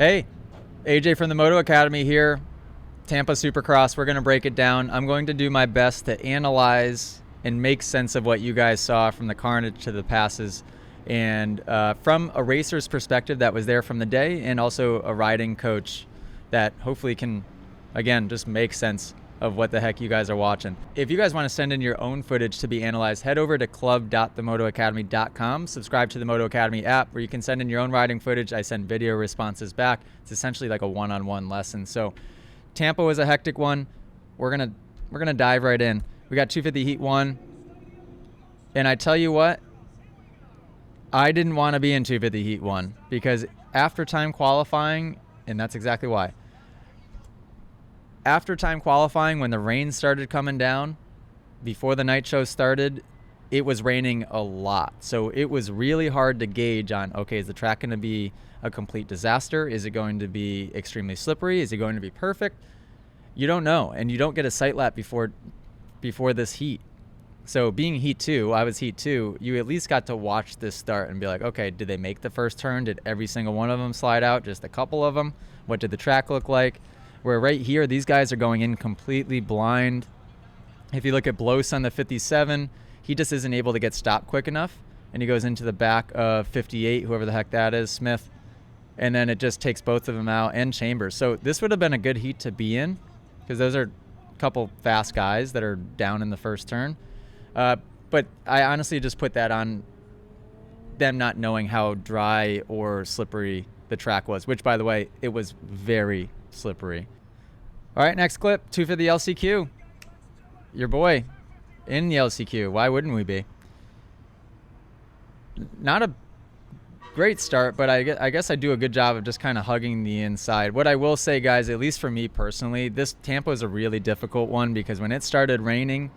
Hey, AJ from the Moto Academy here, Tampa Supercross. We're going to break it down. I'm going to do my best to analyze and make sense of what you guys saw from the carnage to the passes, and from a racer's perspective that was there from the day, and also a riding coach that hopefully can, again, just make sense of what the heck you guys are watching. If you guys want to send in your own footage to be analyzed, head over to club.themotoacademy.com. Subscribe to the Moto Academy app where you can send in your own riding footage. I send video responses back. It's essentially like a one-on-one lesson. So Tampa was a hectic one. We're gonna dive right in. We got 250 Heat 1. And I tell you what, I didn't want to be in 250 Heat 1 because after time qualifying, and that's exactly why. After time qualifying, when the rain started coming down, before the night show started, it was raining a lot. So it was really hard to gauge on, okay, is the track going to be a complete disaster? Is it going to be extremely slippery? Is it going to be perfect? You don't know, and you don't get a sight lap before this heat. So being Heat 2, I was Heat 2, you at least got to watch this start and be like, okay, did they make the first turn? Did every single one of them slide out? Just a couple of them? What did the track look like? Where right here, these guys are going in completely blind. If you look at Bloss on the 57, he just isn't able to get stopped quick enough, and he goes into the back of 58, whoever the heck that is, Smith, and then it just takes both of them out, and Chambers. So this would have been a good heat to be in, because those are a couple fast guys that are down in the first turn. But I honestly just put that on them not knowing how dry or slippery the track was, which, by the way, it was very slippery. All right, next clip, 250 LCQ. Your boy in the LCQ. Why wouldn't we be? Not a great start, but I guess I do a good job of just kind of hugging the inside. What I will say, guys, at least for me personally, this Tampa is a really difficult one because when it started raining,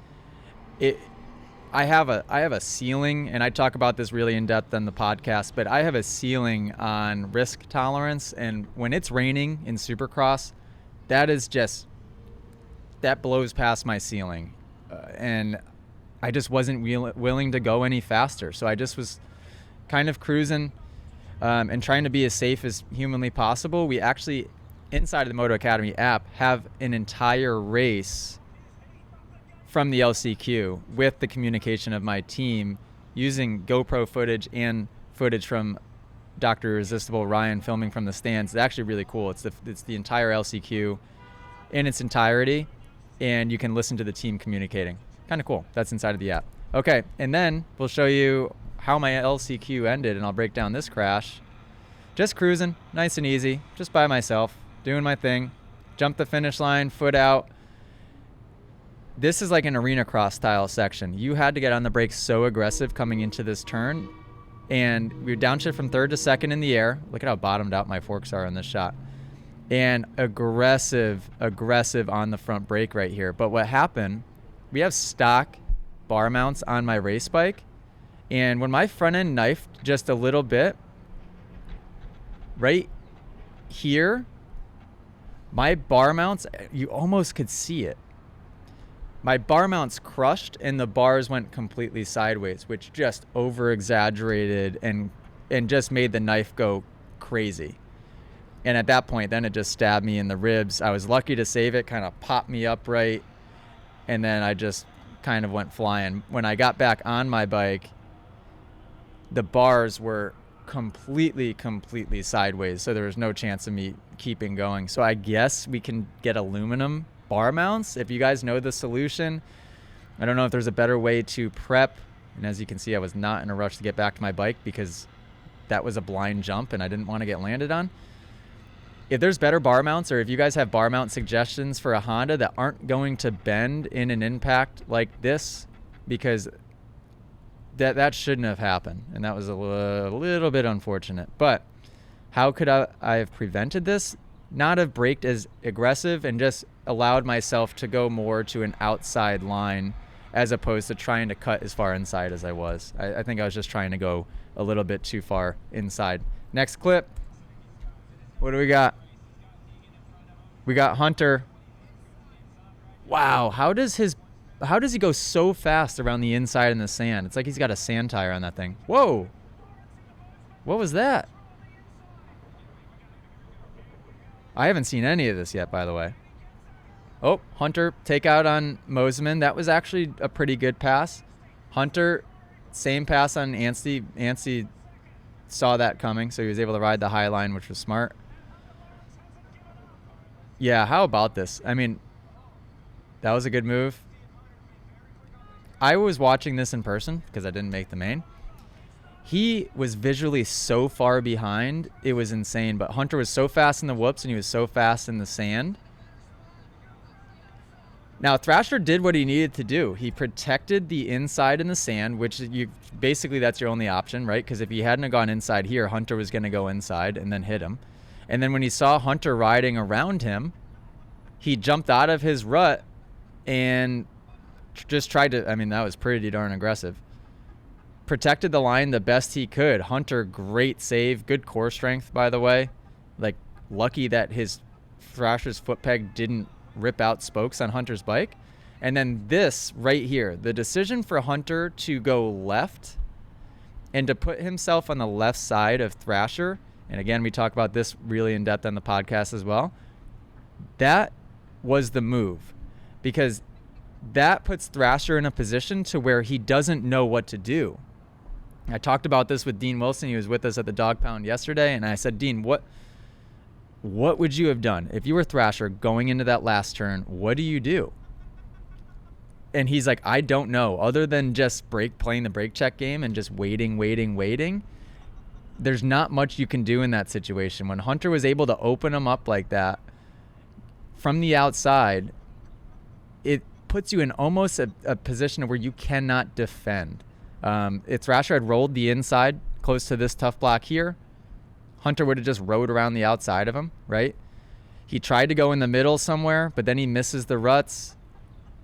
I have a ceiling, and I talk about this really in depth on the podcast, but I have a ceiling on risk tolerance, and when it's raining in Supercross, that blows past my ceiling, and I just wasn't willing to go any faster. So I just was kind of cruising and trying to be as safe as humanly possible. We actually, inside of the Moto Academy app, have an entire race from the LCQ with the communication of my team using GoPro footage and footage from Dr. Irresistible Ryan filming from the stands. It's actually really cool. It's the entire LCQ in its entirety, and you can listen to the team communicating. Kind of cool. That's inside of the app. Okay, and then we'll show you how my LCQ ended, and I'll break down this crash. Just cruising, nice and easy, just by myself, doing my thing. Jumped the finish line, foot out. This is like an arena cross style section. You had to get on the brakes so aggressive coming into this turn, and we were downshift from third to second in the air. Look at how bottomed out my forks are in this shot. And aggressive on the front brake right here. But what happened, we have stock bar mounts on my race bike, and when my front end knifed just a little bit, right here, my bar mounts, you almost could see it. My bar mounts crushed and the bars went completely sideways, which just over-exaggerated and just made the knife go crazy. And at that point, then it just stabbed me in the ribs. I was lucky to save it, kind of popped me upright, and then I just kind of went flying. When I got back on my bike, the bars were completely sideways, so there was no chance of me keeping going. So I guess we can get aluminum bar mounts if you guys know the solution. I don't know if there's a better way to prep, and as you can see, I was not in a rush to get back to my bike because that was a blind jump and I didn't want to get landed on. If there's better bar mounts, or if you guys have bar mount suggestions for a Honda that aren't going to bend in an impact like this, because that shouldn't have happened, and that was a little bit unfortunate. But how could I have prevented this? Not have braked as aggressive and just allowed myself to go more to an outside line as opposed to trying to cut as far inside as I was. I think I was just trying to go a little bit too far inside. Next clip. What do we got? We got Hunter. Wow, how does he go so fast around the inside in the sand? It's like he's got a sand tire on that thing. Whoa. What was that? I haven't seen any of this yet, by the way. Oh, Hunter takeout on Mosiman. That was actually a pretty good pass. Hunter, same pass on Anstey. Anstey saw that coming, so he was able to ride the high line, which was smart. Yeah, how about this? I mean, that was a good move. I was watching this in person because I didn't make the main. He was visually so far behind, it was insane. But Hunter was so fast in the whoops and he was so fast in the sand. Now, Thrasher did what he needed to do. He protected the inside in the sand, which basically that's your only option, right? Because if he hadn't gone inside here, Hunter was going to go inside and then hit him. And then when he saw Hunter riding around him, he jumped out of his rut and just tried to, I mean, that was pretty darn aggressive. Protected the line the best he could. Hunter, great save. Good core strength, by the way. Like, lucky that his Thrasher's foot peg didn't rip out spokes on Hunter's bike. And then this right here, the decision for Hunter to go left and to put himself on the left side of Thrasher, and again, we talk about this really in depth on the podcast as well, that was the move. Because that puts Thrasher in a position to where he doesn't know what to do. I talked about this with Dean Wilson. He was with us at the Dog Pound yesterday, and I said, Dean, what would you have done if you were Thrasher going into that last turn? What do you do? And he's like, I don't know. Other than just playing the brake check game and just waiting. There's not much you can do in that situation. When Hunter was able to open him up like that from the outside, it puts you in almost a position where you cannot defend. If Thrasher had rolled the inside close to this tough block here, Hunter would have just rode around the outside of him, right? He tried to go in the middle somewhere, but then he misses the ruts.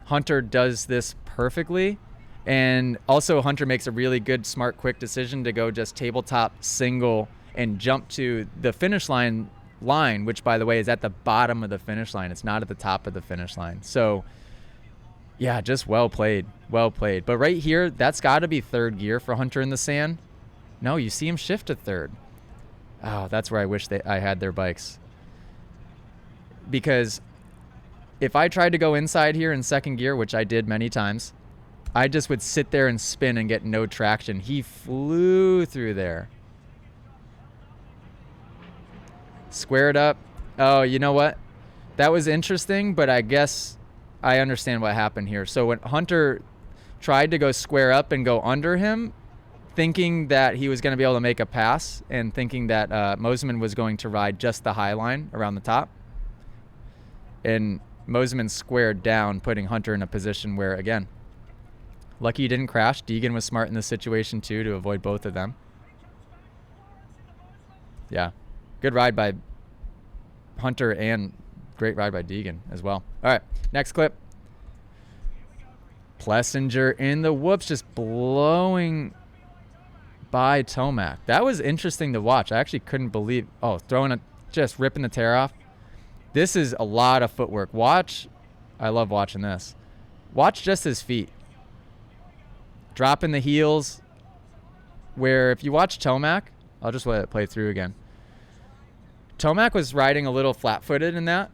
Hunter does this perfectly. And also Hunter makes a really good, smart, quick decision to go just tabletop single and jump to the finish line, which, by the way, is at the bottom of the finish line. It's not at the top of the finish line. So, yeah, just well played. But right here, that's got to be third gear for Hunter in the sand. No, you see him shift to third. Oh, that's where I wish I had their bikes. Because if I tried to go inside here in second gear, which I did many times, I just would sit there and spin and get no traction. He flew through there. Squared up. Oh, you know what? That was interesting, but I guess I understand what happened here. So when Hunter tried to go square up and go under him, thinking that he was going to be able to make a pass and thinking that Mosiman was going to ride just the high line around the top. And Mosiman squared down, putting Hunter in a position where, again, lucky he didn't crash. Deegan was smart in this situation, too, to avoid both of them. Yeah. Good ride by Hunter and great ride by Deegan as well. All right, next clip. Plessinger in the whoops, just blowing by Tomac. That was interesting to watch. I actually couldn't believe, just ripping the tear off. This is a lot of footwork. I love watching this. Watch just his feet. Dropping the heels, where if you watch Tomac, I'll just let it play through again. Tomac was riding a little flat-footed in that,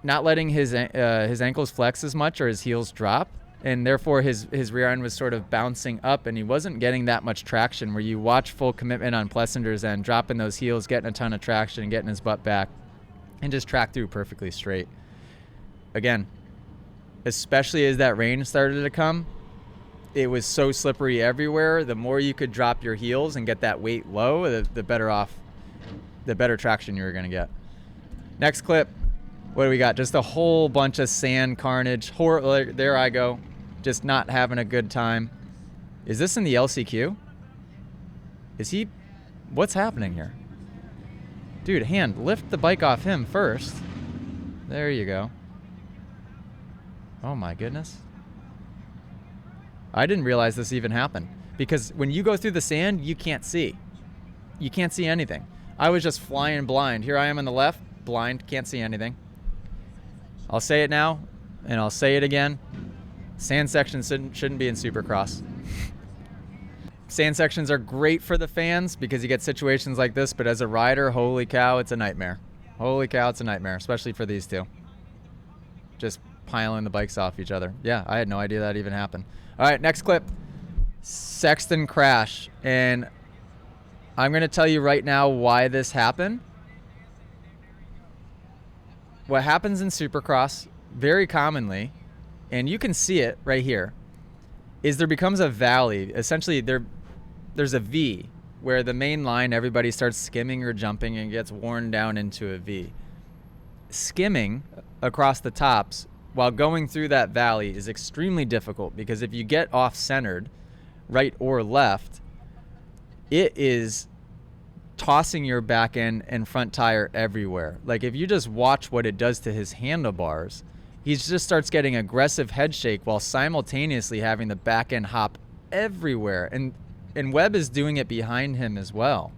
not letting his ankles flex as much or his heels drop, and therefore his rear end was sort of bouncing up, and he wasn't getting that much traction. Where you watch full commitment on Plessinger's end, dropping those heels, getting a ton of traction, getting his butt back, and just track through perfectly straight. Again, especially as that rain started to come, it was so slippery everywhere. The more you could drop your heels and get that weight low, the better traction you were going to get. Next clip. What do we got? Just a whole bunch of sand carnage. There I go. Just not having a good time. Is this in the LCQ? What's happening here? Dude, lift the bike off him first. There you go. Oh my goodness. I didn't realize this even happened. Because when you go through the sand, you can't see. You can't see anything. I was just flying blind. Here I am on the left, blind, can't see anything. I'll say it now, and I'll say it again. Sand sections shouldn't be in Supercross. Sand sections are great for the fans because you get situations like this, but as a rider, holy cow, it's a nightmare. Holy cow, it's a nightmare, especially for these two. Just piling the bikes off each other. Yeah, I had no idea that even happened. All right, next clip. Sexton crash. And I'm going to tell you right now why this happened. What happens in Supercross very commonly, and you can see it right here, is there becomes a valley. Essentially, there's a V where the main line, everybody starts skimming or jumping and gets worn down into a V. Skimming across the tops while going through that valley is extremely difficult because if you get off-centered, right or left, it is tossing your back end and front tire everywhere. Like if you just watch what it does to his handlebars, he just starts getting aggressive head shake while simultaneously having the back end hop everywhere. And Webb is doing it behind him as well.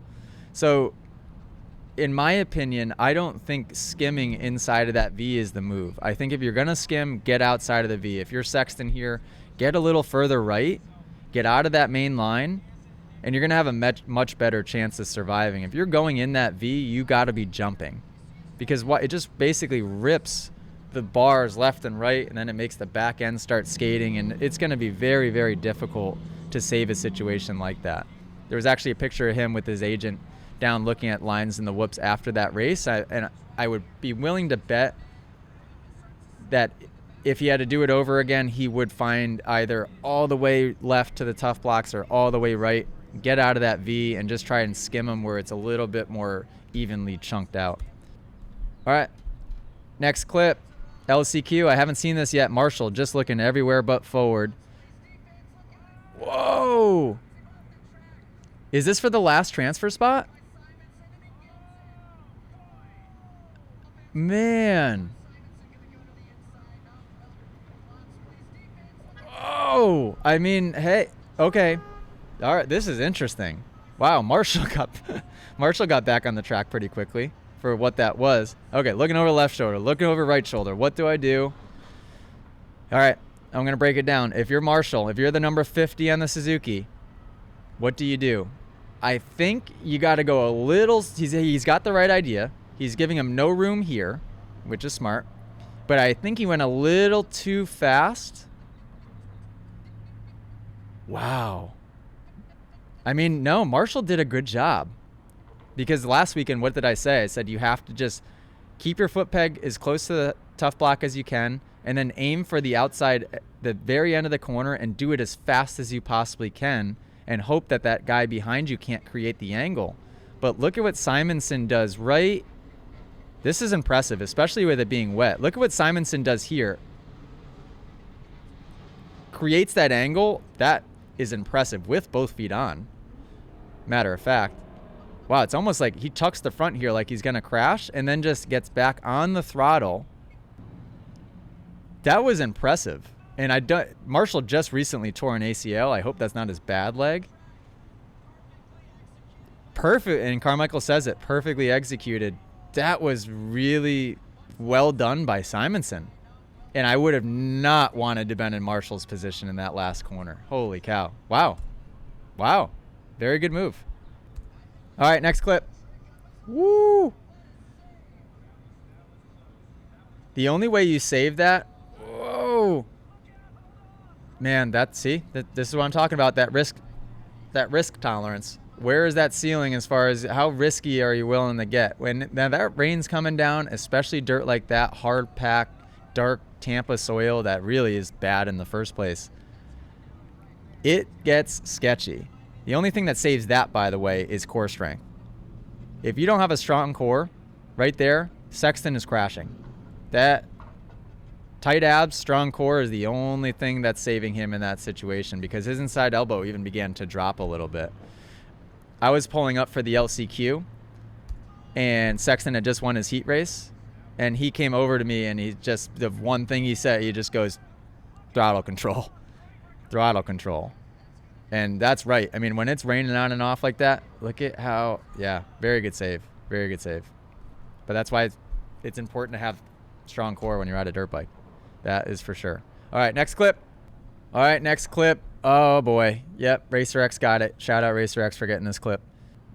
So in my opinion, I don't think skimming inside of that V is the move. I think if you're going to skim, get outside of the V. If you're Sexton here, get a little further right, get out of that main line, and you're going to have a much better chance of surviving. If you're going in that V, you got to be jumping because it just basically rips the bars left and right, and then it makes the back end start skating, and it's going to be very, very difficult to save a situation like that. There was actually a picture of him with his agent down looking at lines in the whoops after that race, and I would be willing to bet that if he had to do it over again, he would find either all the way left to the tough blocks or all the way right, get out of that V, and just try and skim them where it's a little bit more evenly chunked out. All right, next clip. LCQ, I haven't seen this yet. Marshall just looking everywhere but forward. Whoa! Is this for the last transfer spot? Man. Oh, I mean, hey, okay. All right, this is interesting. Wow, Marshall got back on the track pretty quickly for what that was. Okay, looking over left shoulder, looking over right shoulder. What do I do? All right, I'm going to break it down. If you're Marshall, if you're the number 50 on the Suzuki, what do you do? I think you got to go a little. He's got the right idea. He's giving him no room here, which is smart. But I think he went a little too fast. Wow. I mean, no, Marshall did a good job. Because last weekend, what did I say? I said you have to just keep your foot peg as close to the tough block as you can, and then aim for the outside, the very end of the corner, and do it as fast as you possibly can, and hope that that guy behind you can't create the angle. But look at what Simonson does right. This is impressive, especially with it being wet. Look at what Simonson does here. Creates that angle. That is impressive with both feet on. Matter of fact. Wow, it's almost like he tucks the front here like he's going to crash and then just gets back on the throttle. That was impressive. And Marshall just recently tore an ACL. I hope that's not his bad leg. Perfect. And Carmichael says it, perfectly executed. That was really well done by Simonson. And I would have not wanted to been in Marshall's position in that last corner. Holy cow. Wow. Wow. Very good move. All right, next clip. Woo! The only way you save that, whoa, man. This is what I'm talking about. That risk tolerance. Where is that ceiling as far as how risky are you willing to get? When now that rain's coming down, especially dirt like that, hard pack, dark Tampa soil that really is bad in the first place. It gets sketchy. The only thing that saves that, by the way, is core strength. If you don't have a strong core, right there, Sexton is crashing. That tight abs, strong core is the only thing that's saving him in that situation because his inside elbow even began to drop a little bit. I was pulling up for the LCQ, and Sexton had just won his heat race, and he came over to me, and the one thing he said, he just goes, throttle control. Throttle control. And that's right. I mean, when it's raining on and off like that, look at how, yeah, very good save. Very good save. But that's why it's important to have strong core when you're on a dirt bike. That is for sure. All right, next clip. Oh, boy. Yep, Racer X got it. Shout out Racer X for getting this clip.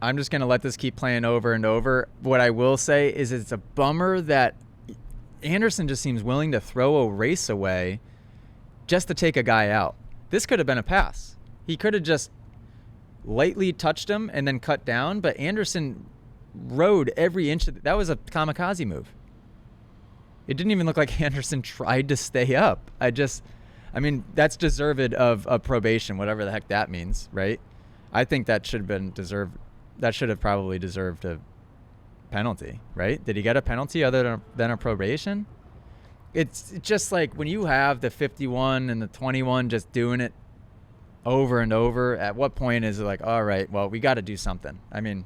I'm just going to let this keep playing over and over. What I will say is it's a bummer that Anderson just seems willing to throw a race away just to take a guy out. This could have been a pass. He could have just lightly touched him and then cut down, but Anderson rode every inch of that was a kamikaze move. It didn't even look like Anderson tried to stay up. I mean, that's deserved of probation, whatever the heck that means, right? I think that should have been deserved. That should have probably deserved a penalty, right? Did he get a penalty other than a probation? It's just like when you have the 51 and the 21 just doing it over and over, at what point is it like, all right, well, we got to do something? I mean,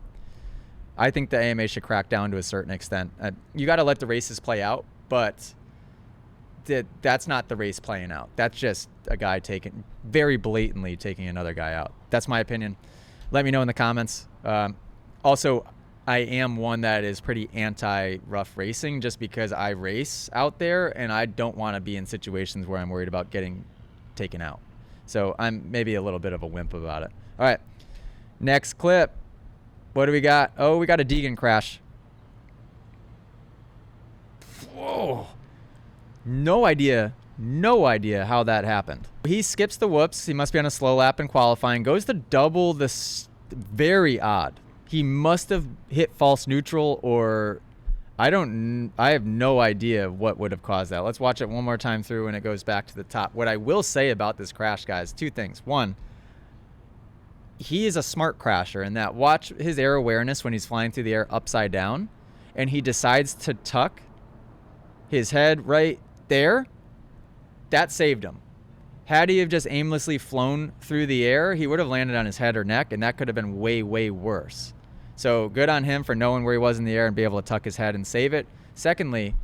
I think the AMA should crack down to a certain extent. You got to let the races play out, but that's not the race playing out. That's just a guy very blatantly taking another guy out. That's my opinion. Let me know in the comments. Also, I am one that is pretty anti-rough racing just because I race out there and I don't want to be in situations where I'm worried about getting taken out. So I'm maybe a little bit of a wimp about it. All right, next clip. What do we got? Oh, we got a Deegan crash. Whoa. No idea how that happened. He skips the whoops. He must be on a slow lap in qualifying. Goes to double this. Very odd. He must have hit false neutral, or I have no idea what would have caused that. Let's watch it one more time through and it goes back to the top. What I will say about this crash, guys, two things. One, he is a smart crasher in that watch his air awareness when he's flying through the air upside down and he decides to tuck his head right there. That saved him. Had he have just aimlessly flown through the air, he would have landed on his head or neck, and that could have been way, way worse. So good on him for knowing where he was in the air and be able to tuck his head and save it. Secondly,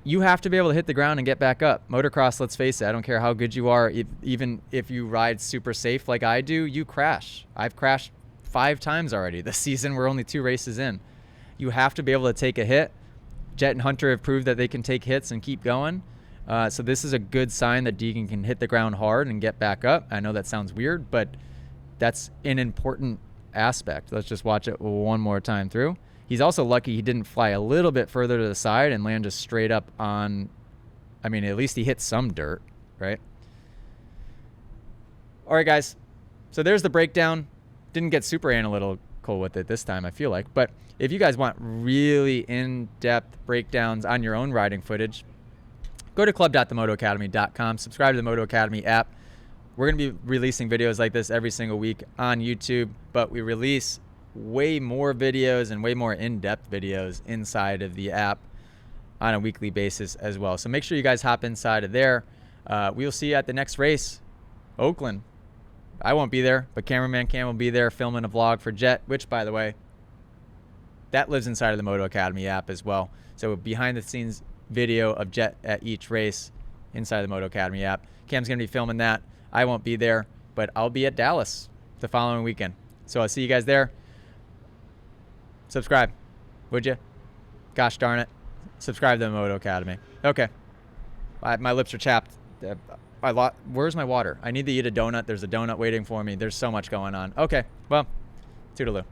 you have to be able to hit the ground and get back up. Motocross, let's face it, I don't care how good you are, even if you ride super safe like I do, you crash. I've crashed 5 times already this season. We're only 2 races in. You have to be able to take a hit. Jet and Hunter have proved that they can take hits and keep going. So this is a good sign that Deegan can hit the ground hard and get back up. I know that sounds weird, but that's an important aspect. Let's just watch it one more time through. He's also lucky he didn't fly a little bit further to the side and land just straight up on, I mean, at least he hit some dirt, right? All right, guys. So there's the breakdown. Didn't get super analytical with it this time, I feel like. But if you guys want really in-depth breakdowns on your own riding footage, go to club.themotoacademy.com. Subscribe to the Moto Academy app. We're going to be releasing videos like this every single week on YouTube, but we release way more videos and way more in-depth videos inside of the app on a weekly basis as well. So make sure you guys hop inside of there. We will see you at the next race, Oakland. I won't be there, but cameraman Cam will be there filming a vlog for Jet, which, by the way, that lives inside of the Moto Academy app as well. So behind-the-scenes video of Jet at each race inside the Moto Academy app. Cam's going to be filming that. I won't be there, but I'll be at Dallas the following weekend. So I'll see you guys there. Subscribe, would you? Gosh darn it. Subscribe to the Moto Academy. Okay. My lips are chapped. Where's my water? I need to eat a donut. There's a donut waiting for me. There's so much going on. Okay. Well, toodaloo.